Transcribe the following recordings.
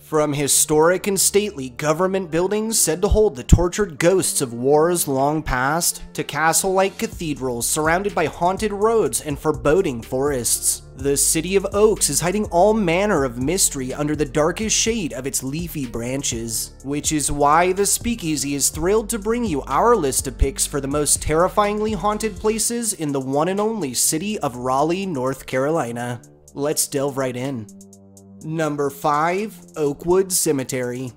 From historic and stately government buildings said to hold the tortured ghosts of wars long past, to castle-like cathedrals surrounded by haunted roads and foreboding forests, the city of Oaks is hiding all manner of mystery under the darkest shade of its leafy branches, which is why the Speakeasy is thrilled to bring you our list of picks for the most terrifyingly haunted places in the one and only city of Raleigh, North Carolina. Let's delve right in. Number 5. Oakwood Cemetery.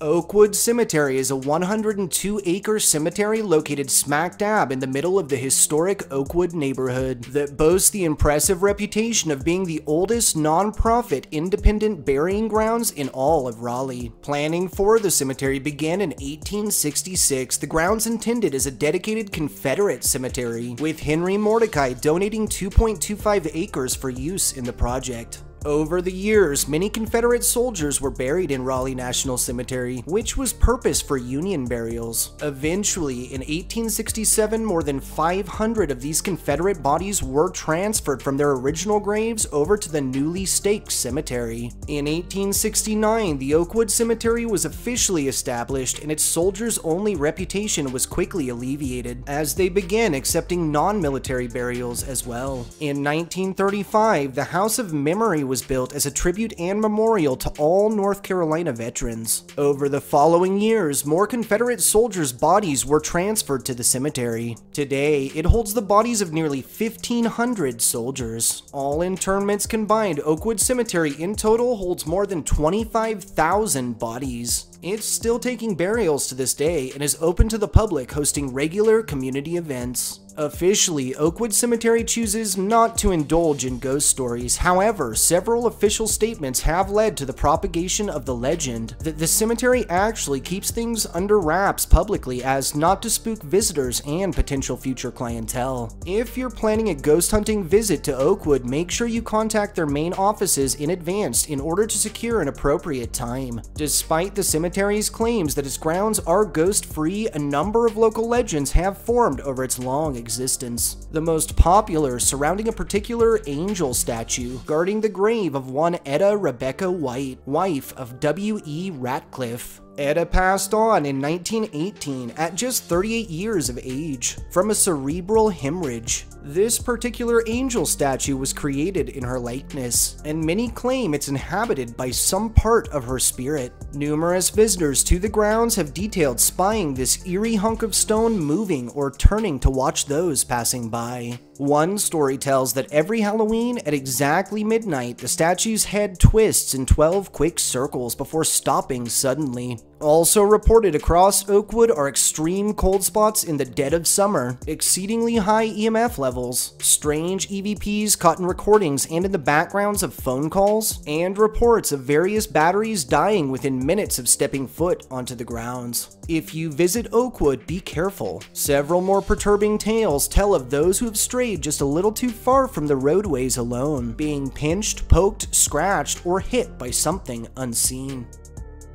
Oakwood Cemetery is a 102-acre cemetery located smack dab in the middle of the historic Oakwood neighborhood that boasts the impressive reputation of being the oldest non-profit independent burying grounds in all of Raleigh. Planning for the cemetery began in 1866, the grounds intended as a dedicated Confederate cemetery, with Henry Mordecai donating 2.25 acres for use in the project. Over the years, many Confederate soldiers were buried in Raleigh National Cemetery, which was purposed for Union burials. Eventually, in 1867, more than 500 of these Confederate bodies were transferred from their original graves over to the newly staked cemetery. In 1869, the Oakwood Cemetery was officially established, and its soldiers-only reputation was quickly alleviated, as they began accepting non-military burials as well. In 1935, the House of Memory was built as a tribute and memorial to all North Carolina veterans. Over the following years, more Confederate soldiers' bodies were transferred to the cemetery. Today, it holds the bodies of nearly 1,500 soldiers. All interments combined, Oakwood Cemetery in total holds more than 25,000 bodies. It's still taking burials to this day and is open to the public, hosting regular community events. Officially, Oakwood Cemetery chooses not to indulge in ghost stories. However, several official statements have led to the propagation of the legend that the cemetery actually keeps things under wraps publicly as not to spook visitors and potential future clientele. If you're planning a ghost hunting visit to Oakwood, make sure you contact their main offices in advance in order to secure an appropriate time. Despite the cemetery's claims that its grounds are ghost-free, a number of local legends have formed over its long existence. The most popular surrounding a particular angel statue guarding the grave of one Etta Rebecca White, wife of W.E. Ratcliffe. Etta passed on in 1918 at just 38 years of age from a cerebral hemorrhage. This particular angel statue was created in her likeness, and many claim it's inhabited by some part of her spirit. Numerous visitors to the grounds have detailed spying this eerie hunk of stone moving or turning to watch those passing by. One story tells that every Halloween at exactly midnight, the statue's head twists in 12 quick circles before stopping suddenly. Also reported across Oakwood are extreme cold spots in the dead of summer, exceedingly high EMF levels, strange EVPs caught in recordings and in the backgrounds of phone calls, and reports of various batteries dying within minutes of stepping foot onto the grounds. If you visit Oakwood, be careful. Several more perturbing tales tell of those who have strayed just a little too far from the roadways alone, being pinched, poked, scratched, or hit by something unseen.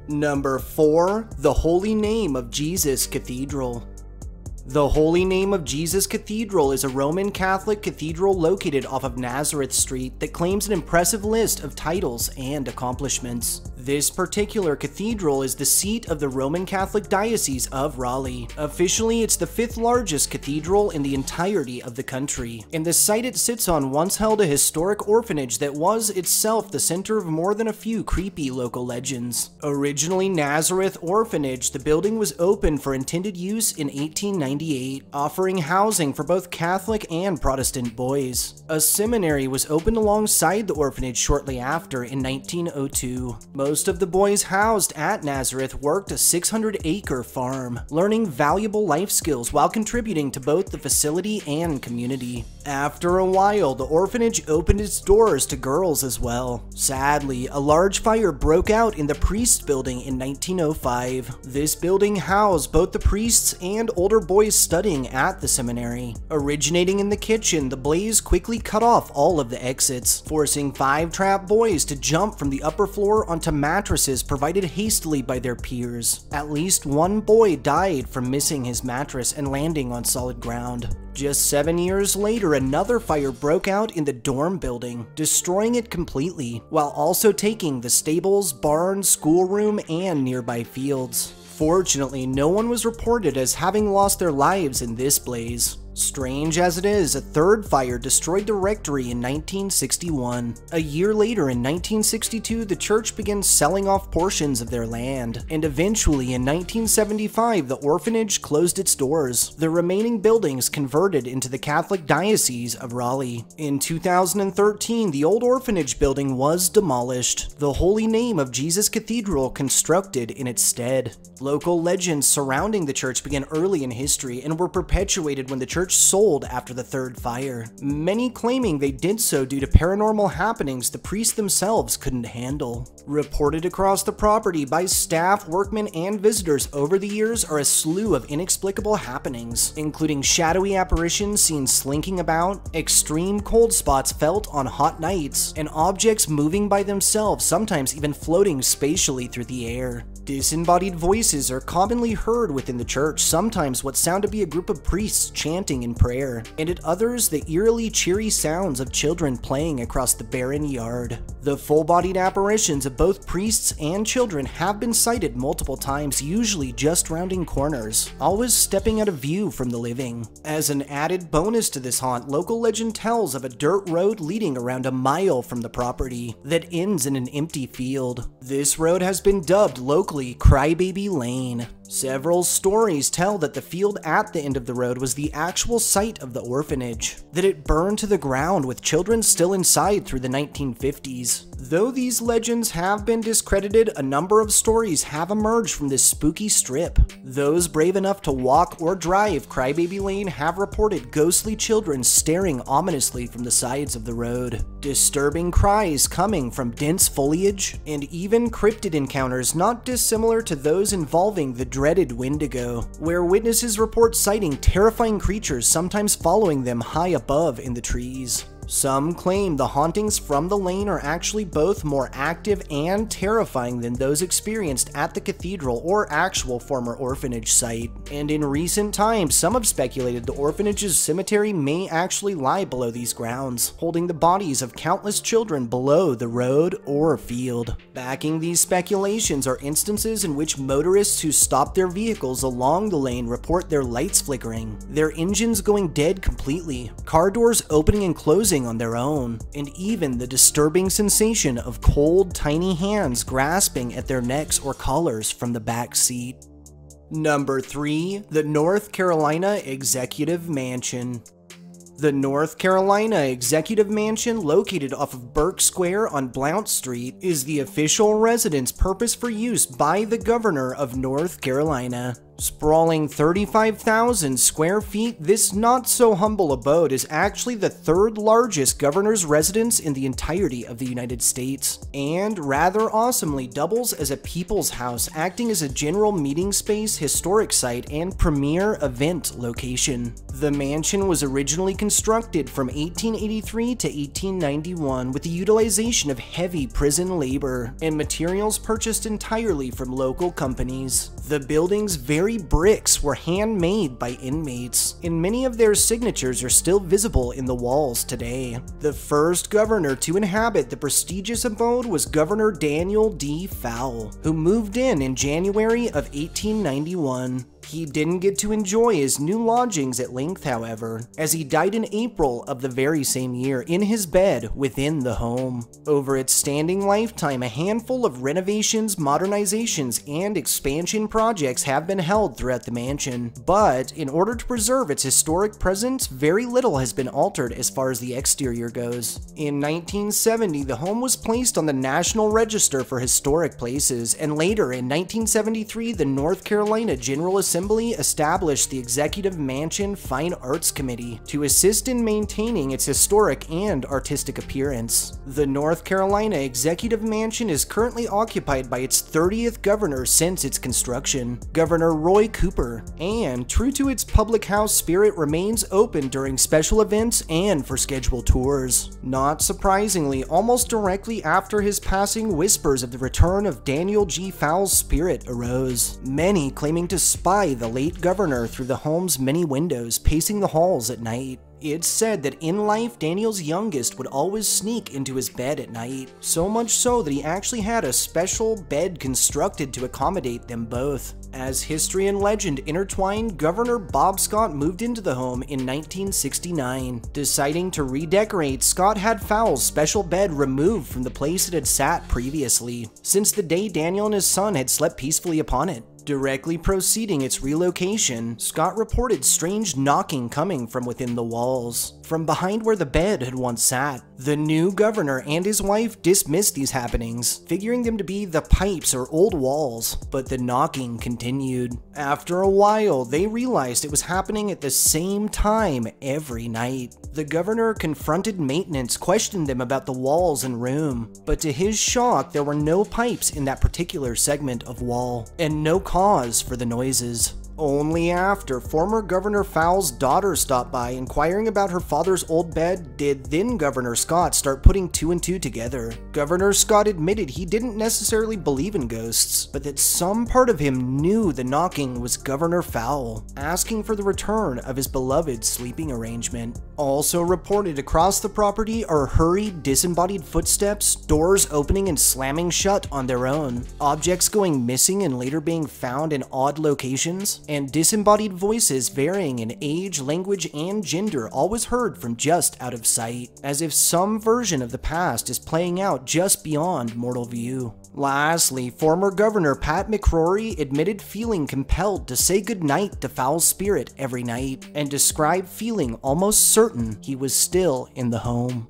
Number 4. The Holy Name of Jesus Cathedral. The Holy Name of Jesus Cathedral is a Roman Catholic cathedral located off of Nazareth Street that claims an impressive list of titles and accomplishments. This particular cathedral is the seat of the Roman Catholic Diocese of Raleigh. Officially, it's the 5th largest cathedral in the entirety of the country, and the site it sits on once held a historic orphanage that was itself the center of more than a few creepy local legends. Originally Nazareth Orphanage, the building was opened for intended use in 1898, offering housing for both Catholic and Protestant boys. A seminary was opened alongside the orphanage shortly after in 1902. Most of the boys housed at Nazareth worked a 600-acre farm, learning valuable life skills while contributing to both the facility and community. After a while, the orphanage opened its doors to girls as well. Sadly, a large fire broke out in the priest's building in 1905. This building housed both the priests and older boys studying at the seminary. Originating in the kitchen, the blaze quickly cut off all of the exits, forcing 5 trapped boys to jump from the upper floor onto mattresses provided hastily by their peers. At least one boy died from missing his mattress and landing on solid ground. Just 7 years later, another fire broke out in the dorm building, destroying it completely, while also taking the stables, barn, schoolroom, and nearby fields. Fortunately, no one was reported as having lost their lives in this blaze. Strange as it is, a third fire destroyed the rectory in 1961. A year later, in 1962, the church began selling off portions of their land, and eventually in 1975, the orphanage closed its doors. The remaining buildings converted into the Catholic Diocese of Raleigh. In 2013, the old orphanage building was demolished, the Holy Name of Jesus Cathedral constructed in its stead. Local legends surrounding the church began early in history and were perpetuated when the church sold after the third fire, many claiming they did so due to paranormal happenings the priests themselves couldn't handle. Reported across the property by staff, workmen, and visitors over the years are a slew of inexplicable happenings, including shadowy apparitions seen slinking about, extreme cold spots felt on hot nights, and objects moving by themselves, sometimes even floating spatially through the air. Disembodied voices are commonly heard within the church, sometimes what sound to be a group of priests chanting in prayer, and at others the eerily cheery sounds of children playing across the barren yard. The full-bodied apparitions of both priests and children have been sighted multiple times, usually just rounding corners, always stepping out of view from the living. As an added bonus to this haunt, local legend tells of a dirt road leading around a mile from the property that ends in an empty field. This road has been dubbed locally Crybaby Lane. Several stories tell that the field at the end of the road was the actual site of the orphanage, that it burned to the ground with children still inside through the 1950s. Though these legends have been discredited, a number of stories have emerged from this spooky strip. Those brave enough to walk or drive Crybaby Lane have reported ghostly children staring ominously from the sides of the road, disturbing cries coming from dense foliage, and even cryptid encounters not dissimilar to those involving the dreaded Wendigo, where witnesses report sighting terrifying creatures sometimes following them high above in the trees. Some claim the hauntings from the lane are actually both more active and terrifying than those experienced at the cathedral or actual former orphanage site. And in recent times, some have speculated the orphanage's cemetery may actually lie below these grounds, holding the bodies of countless children below the road or field. Backing these speculations are instances in which motorists who stop their vehicles along the lane report their lights flickering, their engines going dead completely, car doors opening and closing on their own, and even the disturbing sensation of cold, tiny hands grasping at their necks or collars from the back seat. Number 3. The North Carolina Executive Mansion. The North Carolina Executive Mansion, located off of Burke Square on Blount Street, is the official residence purpose for use by the Governor of North Carolina. Sprawling 35,000 square feet, this not-so-humble abode is actually the third largest governor's residence in the entirety of the United States, and rather awesomely doubles as a people's house, acting as a general meeting space, historic site, and premier event location. The mansion was originally constructed from 1883 to 1891 with the utilization of heavy prison labor and materials purchased entirely from local companies. The building's very bricks were handmade by inmates, and many of their signatures are still visible in the walls today. The first governor to inhabit the prestigious abode was Governor Daniel D. Fowle, who moved in January of 1891. He didn't get to enjoy his new lodgings at length, however, as he died in April of the very same year in his bed within the home. Over its standing lifetime, a handful of renovations, modernizations, and expansion projects have been held throughout the mansion, but in order to preserve its historic presence, very little has been altered as far as the exterior goes. In 1970, the home was placed on the National Register for Historic Places, and later in 1973, the North Carolina General Assembly established the Executive Mansion Fine Arts Committee to assist in maintaining its historic and artistic appearance. The North Carolina Executive Mansion is currently occupied by its 30th governor since its construction, Governor Roy Cooper, and true to its public house spirit, remains open during special events and for scheduled tours. Not surprisingly, almost directly after his passing, whispers of the return of Daniel G. Fowle's spirit arose, many claiming to spy spy the late governor through the home's many windows, pacing the halls at night. It's said that in life, Daniel's youngest would always sneak into his bed at night, so much so that he actually had a special bed constructed to accommodate them both. As history and legend intertwined, Governor Bob Scott moved into the home in 1969. Deciding to redecorate, Scott had Fowle's special bed removed from the place it had sat previously, since the day Daniel and his son had slept peacefully upon it. Directly preceding its relocation, Scott reported strange knocking coming from within the walls, from behind where the bed had once sat. The new governor and his wife dismissed these happenings, figuring them to be the pipes or old walls, but the knocking continued. After a while, they realized it was happening at the same time every night. The governor confronted maintenance, questioned them about the walls and room, but to his shock, there were no pipes in that particular segment of wall, and no cause for the noises. Only after former Governor Fowle's daughter stopped by inquiring about her father's old bed did then Governor Scott start putting two and two together. Governor Scott admitted he didn't necessarily believe in ghosts, but that some part of him knew the knocking was Governor Fowle, asking for the return of his beloved sleeping arrangement. Also reported across the property are hurried, disembodied footsteps, doors opening and slamming shut on their own, objects going missing and later being found in odd locations, and disembodied voices varying in age, language, and gender always heard from just out of sight, as if some version of the past is playing out just beyond mortal view. Lastly, former Governor Pat McCrory admitted feeling compelled to say goodnight to Fowle's spirit every night, and described feeling almost certain he was still in the home.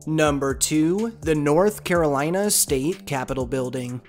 Number 2. The North Carolina State Capitol Building.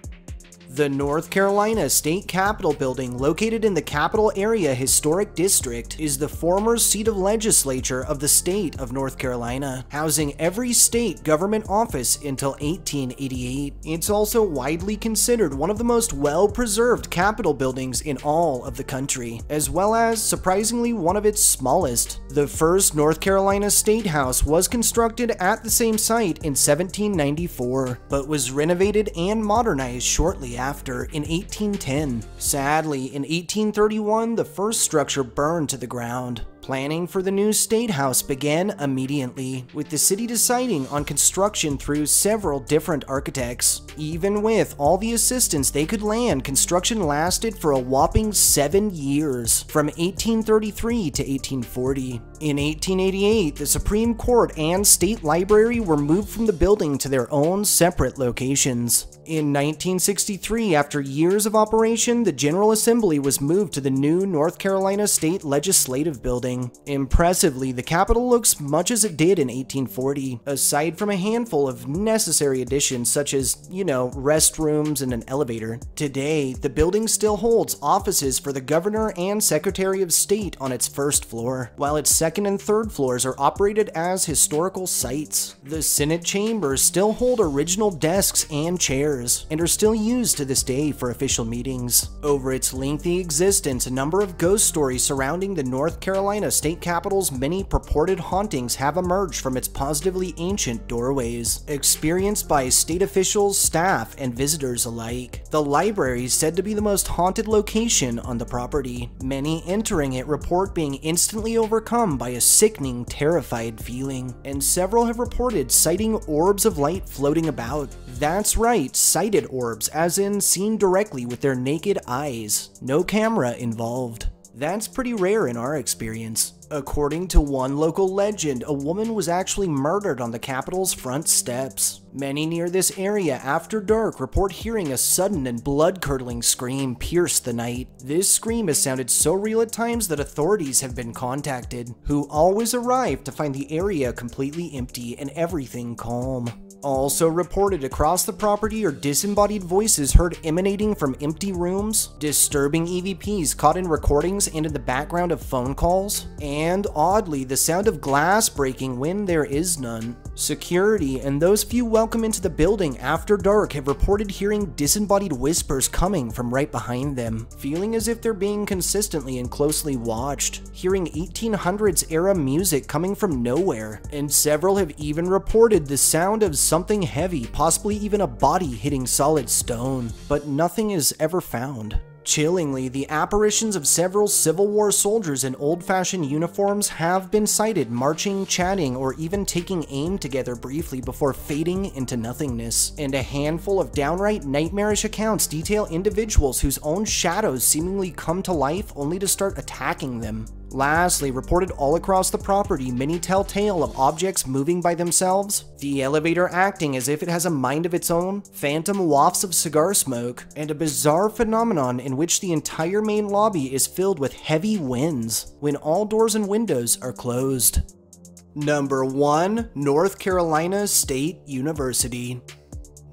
The North Carolina State Capitol Building, located in the Capital Area Historic District, is the former seat of legislature of the state of North Carolina, housing every state government office until 1888. It's also widely considered one of the most well-preserved Capitol buildings in all of the country, as well as, surprisingly, one of its smallest. The first North Carolina State House was constructed at the same site in 1794, but was renovated and modernized shortly after in 1810. Sadly, in 1831, the first structure burned to the ground. Planning for the new State House began immediately, with the city deciding on construction through several different architects. Even with all the assistance they could land, construction lasted for a whopping 7 years, from 1833 to 1840. In 1888, the Supreme Court and State Library were moved from the building to their own separate locations. In 1963, after years of operation, the General Assembly was moved to the new North Carolina State Legislative Building. Impressively, the Capitol looks much as it did in 1840, aside from a handful of necessary additions such as, restrooms and an elevator. Today, the building still holds offices for the Governor and Secretary of State on its first floor, while its second and third floors are operated as historical sites. The Senate chambers still hold original desks and chairs, and are still used to this day for official meetings. Over its lengthy existence, a number of ghost stories surrounding the North Carolina State Capitol's many purported hauntings have emerged from its positively ancient doorways, experienced by state officials, staff, and visitors alike. The library is said to be the most haunted location on the property. Many entering it report being instantly overcome by a sickening, terrified feeling, and several have reported sighting orbs of light floating about. That's right, sighted orbs, as in seen directly with their naked eyes. No camera involved. That's pretty rare in our experience. According to one local legend, a woman was actually murdered on the Capitol's front steps. Many near this area after dark report hearing a sudden and blood-curdling scream pierce the night. This scream has sounded so real at times that authorities have been contacted, who always arrive to find the area completely empty and everything calm. Also reported across the property are disembodied voices heard emanating from empty rooms, disturbing EVPs caught in recordings and in the background of phone calls, and oddly, the sound of glass breaking when there is none. Security and those few welcome into the building after dark have reported hearing disembodied whispers coming from right behind them, feeling as if they're being consistently and closely watched, hearing 1800s era music coming from nowhere, and several have even reported the sound of something heavy, possibly even a body hitting solid stone, but nothing is ever found. Chillingly, the apparitions of several Civil War soldiers in old-fashioned uniforms have been sighted marching, chatting, or even taking aim together briefly before fading into nothingness. And a handful of downright nightmarish accounts detail individuals whose own shadows seemingly come to life only to start attacking them. Lastly, reported all across the property, many tell tale of objects moving by themselves, the elevator acting as if it has a mind of its own, phantom wafts of cigar smoke, and a bizarre phenomenon in which the entire main lobby is filled with heavy winds when all doors and windows are closed. Number 1. North Carolina State University.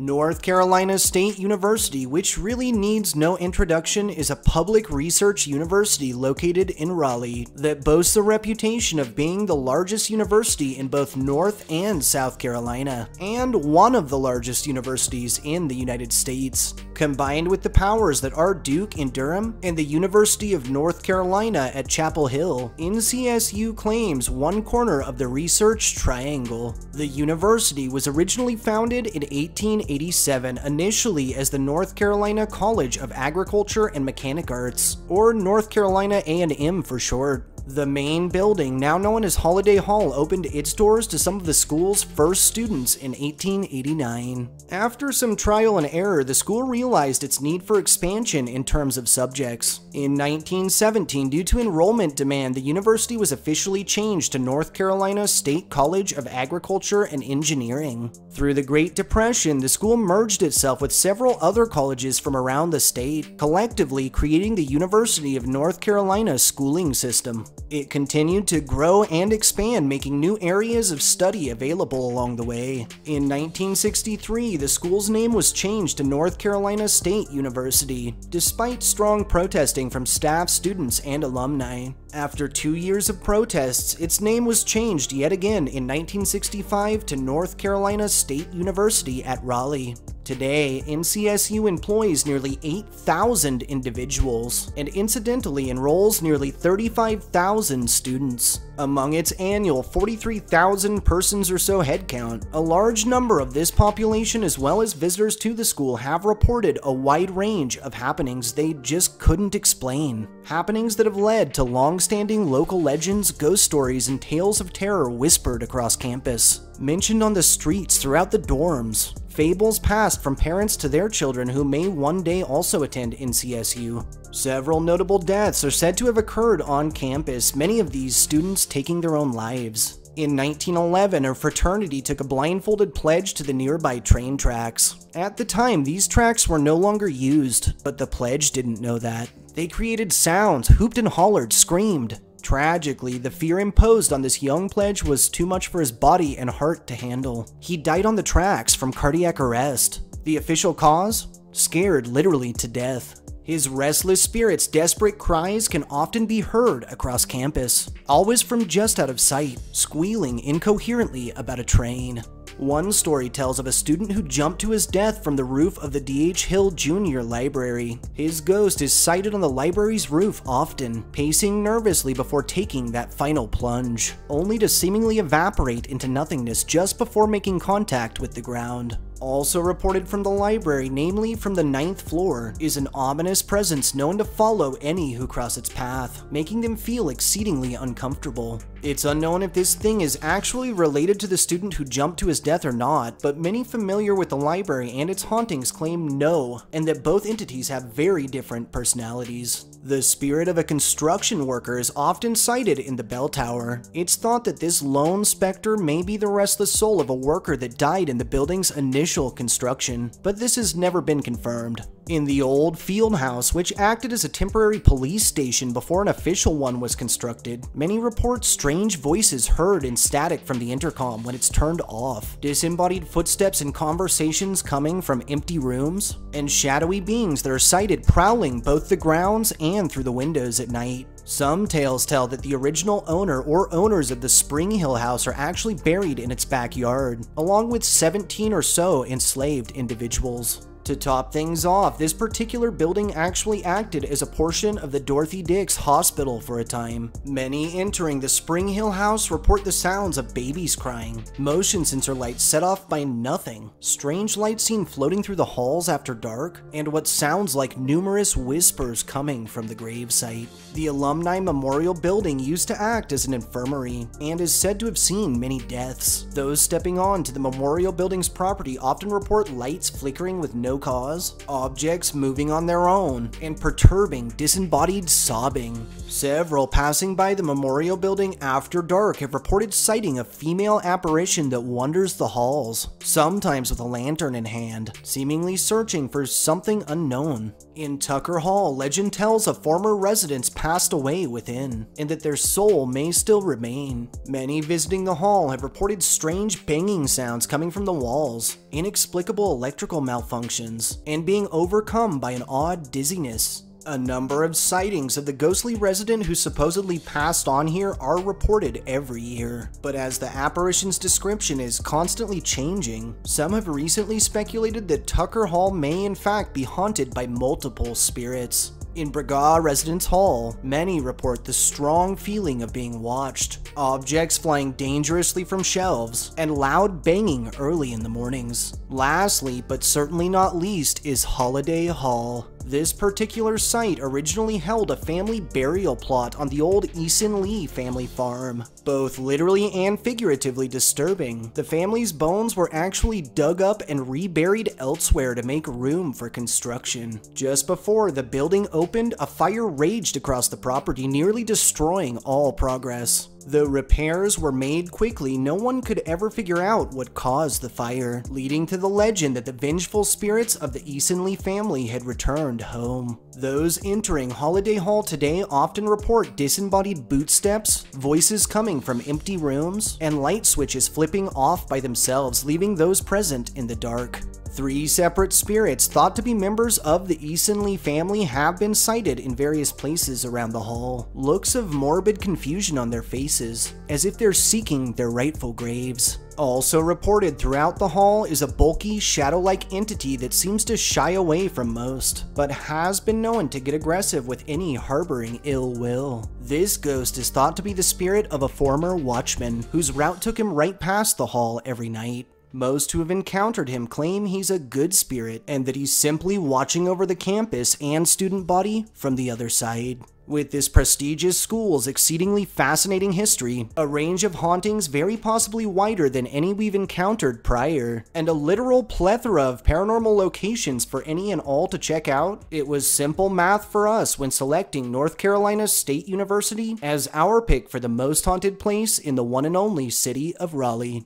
North Carolina State University, which really needs no introduction, is a public research university located in Raleigh that boasts a reputation of being the largest university in both North and South Carolina, and one of the largest universities in the United States. Combined with the powers that are Duke in Durham and the University of North Carolina at Chapel Hill, NCSU claims one corner of the research triangle. The university was originally founded in 1887, initially as the North Carolina College of Agriculture and Mechanic Arts, or North Carolina A&M for short. The main building, now known as Holiday Hall, opened its doors to some of the school's first students in 1889. After some trial and error, the school realized its need for expansion in terms of subjects. In 1917, due to enrollment demand, the university was officially changed to North Carolina State College of Agriculture and Engineering. Through the Great Depression, the school merged itself with several other colleges from around the state, collectively creating the University of North Carolina schooling system. It continued to grow and expand, making new areas of study available along the way. In 1963, the school's name was changed to North Carolina State University, despite strong protesting from staff, students, and alumni. After 2 years of protests, its name was changed yet again in 1965 to North Carolina State University at Raleigh. Today, NCSU employs nearly 8,000 individuals and incidentally enrolls nearly 35,000 students. Among its annual 43,000 persons or so headcount, a large number of this population as well as visitors to the school have reported a wide range of happenings they just couldn't explain. Happenings that have led to long-standing local legends, ghost stories, and tales of terror whispered across campus. Mentioned on the streets throughout the dorms. Fables passed from parents to their children who may one day also attend NCSU. Several notable deaths are said to have occurred on campus, many of these students taking their own lives. In 1911, a fraternity took a blindfolded pledge to the nearby train tracks. At the time, these tracks were no longer used, but the pledge didn't know that. They created sounds, hooped and hollered, screamed. Tragically, the fear imposed on this young pledge was too much for his body and heart to handle. He died on the tracks from cardiac arrest. The official cause? Scared literally to death. His restless spirit's desperate cries can often be heard across campus, always from just out of sight, squealing incoherently about a train. One story tells of a student who jumped to his death from the roof of the D.H. Hill Jr. Library. His ghost is sighted on the library's roof often, pacing nervously before taking that final plunge, only to seemingly evaporate into nothingness just before making contact with the ground. Also reported from the library, namely from the 9th floor, is an ominous presence known to follow any who cross its path, making them feel exceedingly uncomfortable. It's unknown if this thing is actually related to the student who jumped to his death or not, but many familiar with the library and its hauntings claim no, and that both entities have very different personalities. The spirit of a construction worker is often sighted in the bell tower. It's thought that this lone specter may be the restless soul of a worker that died in the building's initial construction, but this has never been confirmed. In the old field house, which acted as a temporary police station before an official one was constructed, many report strange voices heard in static from the intercom when it's turned off, disembodied footsteps and conversations coming from empty rooms, and shadowy beings that are sighted prowling both the grounds and through the windows at night. Some tales tell that the original owner or owners of the Spring Hill house are actually buried in its backyard, along with 17 or so enslaved individuals. To top things off, this particular building actually acted as a portion of the Dorothy Dix Hospital for a time. Many entering the Spring Hill house report the sounds of babies crying, motion sensor lights set off by nothing, strange lights seen floating through the halls after dark, and what sounds like numerous whispers coming from the gravesite. The Alumni Memorial Building used to act as an infirmary and is said to have seen many deaths. Those stepping on to the memorial building's property often report lights flickering with no cause, objects moving on their own, and perturbing disembodied sobbing. Several passing by the memorial building after dark have reported sighting a female apparition that wanders the halls, sometimes with a lantern in hand, seemingly searching for something unknown. In Tucker Hall, legend tells of former residents passed away within, and that their soul may still remain. Many visiting the hall have reported strange banging sounds coming from the walls, inexplicable electrical malfunctions, and being overcome by an odd dizziness. A number of sightings of the ghostly resident who supposedly passed on here are reported every year, but as the apparition's description is constantly changing, some have recently speculated that Tucker Hall may in fact be haunted by multiple spirits. In Braga Residence Hall, many report the strong feeling of being watched, objects flying dangerously from shelves, and loud banging early in the mornings. Lastly, but certainly not least, is Holiday Hall. This particular site originally held a family burial plot on the old Eason Lee family farm, both literally and figuratively disturbing. The family's bones were actually dug up and reburied elsewhere to make room for construction. Just before the building opened, a fire raged across the property, nearly destroying all progress. Though repairs were made quickly, no one could ever figure out what caused the fire, leading to the legend that the vengeful spirits of the Eason Lee family had returned home. Those entering Holiday Hall today often report disembodied bootsteps, voices coming from empty rooms, and light switches flipping off by themselves, leaving those present in the dark. 3 separate spirits thought to be members of the Eason Lee family have been sighted in various places around the hall. Looks of morbid confusion on their faces, as if they're seeking their rightful graves. Also reported throughout the hall is a bulky, shadow-like entity that seems to shy away from most, but has been known to get aggressive with any harboring ill will. This ghost is thought to be the spirit of a former watchman, whose route took him right past the hall every night. Most who have encountered him claim he's a good spirit and that he's simply watching over the campus and student body from the other side. With this prestigious school's exceedingly fascinating history, a range of hauntings very possibly wider than any we've encountered prior, and a literal plethora of paranormal locations for any and all to check out, it was simple math for us when selecting North Carolina State University as our pick for the most haunted place in the one and only city of Raleigh.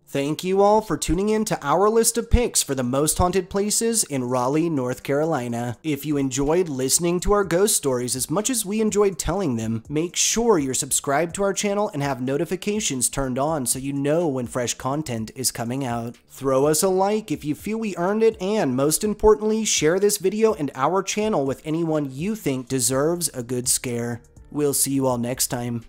Thank you all for tuning in to our list of picks for the most haunted places in Raleigh, North Carolina. If you enjoyed listening to our ghost stories as much as we enjoyed telling them, make sure you're subscribed to our channel and have notifications turned on so you know when fresh content is coming out. Throw us a like if you feel we earned it, and most importantly, share this video and our channel with anyone you think deserves a good scare. We'll see you all next time.